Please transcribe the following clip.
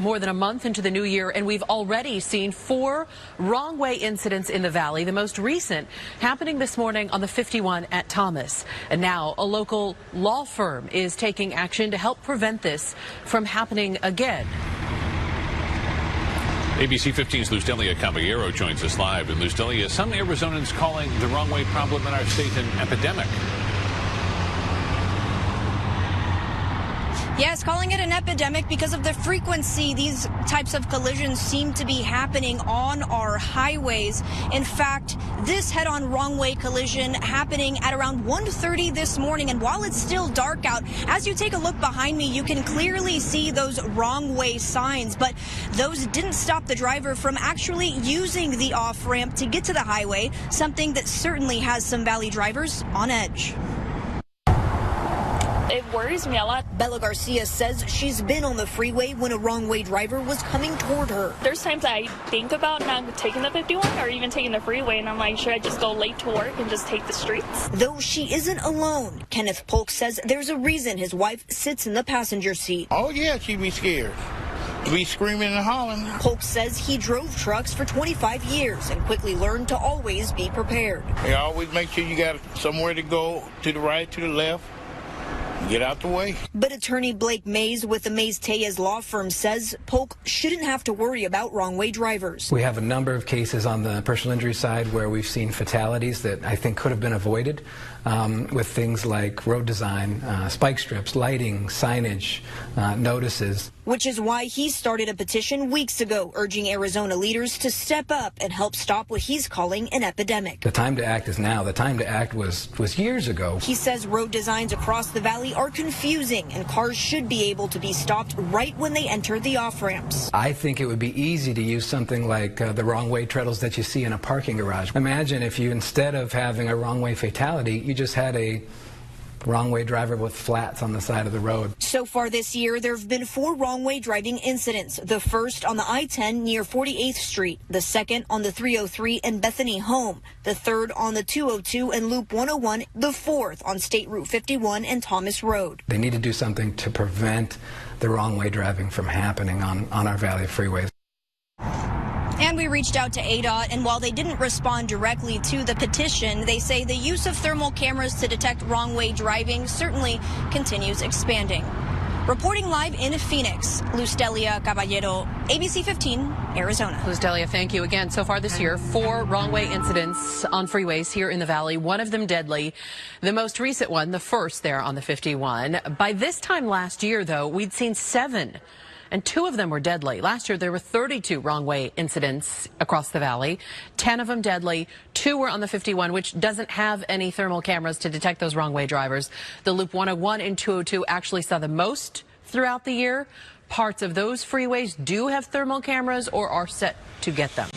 more than a month into the new year, and we've already seen 4 wrong-way incidents in the valley, the most recent happening this morning on the 51 at Thomas. And now a local law firm is taking action to help prevent this from happening again. ABC 15's Lustelia Caballero joins us live. And Lustelia, some Arizonans calling the wrong-way problem in our state an epidemic. Yes, calling it an epidemic because of the frequency these types of collisions seem to be happening on our highways. In fact, this head-on wrong-way collision happening at around 1:30 this morning. And while it's still dark out, as you take a look behind me, you can clearly see those wrong-way signs. But those didn't stop the driver from actually using the off-ramp to get to the highway, something that certainly has some Valley drivers on edge. It worries me a lot. Bella Garcia says she's been on the freeway when a wrong-way driver was coming toward her. There's times I think about not taking the 51 or even taking the freeway, and I'm like, should I just go late to work and just take the streets? Though she isn't alone, Kenneth Polk says there's a reason his wife sits in the passenger seat. Oh, yeah, she'd be scared. Be screaming and hollering. Polk says he drove trucks for 25 years and quickly learned to always be prepared. You always make sure you got somewhere to go, to the right, to the left. Get out the way. But attorney Blake Mays with the MayesTelles law firm says Polk shouldn't have to worry about wrong-way drivers. We have a number of cases on the personal injury side where we've seen fatalities that I think could have been avoided with things like road design, spike strips, lighting, signage, notices. Which is why he started a petition weeks ago urging Arizona leaders to step up and help stop what he's calling an epidemic. The time to act is now. The time to act was years ago. He says road designs across the valley are confusing and cars should be able to be stopped right when they enter the off-ramps. I think it would be easy to use something like the wrong-way treadles that you see in a parking garage. Imagine if you, instead of having a wrong-way fatality, you just had a wrong-way driver with flats on the side of the road. So far this year, there have been 4 wrong-way driving incidents. The first on the I-10 near 48th Street, the second on the 303 and Bethany Home, the third on the 202 and Loop 101, the fourth on State Route 51 and Thomas Road. They need to do something to prevent the wrong-way driving from happening on our valley freeways. And we reached out to ADOT, and while they didn't respond directly to the petition, they say the use of thermal cameras to detect wrong-way driving certainly continues expanding. Reporting live in Phoenix, Lustelia Caballero, ABC 15, Arizona. Lustelia, thank you again. So far this year, 4 wrong-way incidents on freeways here in the valley, one of them deadly. The most recent one, the first there on the 51. By this time last year, though, we'd seen 7. And 2 of them were deadly. Last year, there were 32 wrong-way incidents across the valley, 10 of them deadly. 2 were on the 51, which doesn't have any thermal cameras to detect those wrong-way drivers. The Loop 101 and 202 actually saw the most throughout the year. Parts of those freeways do have thermal cameras or are set to get them.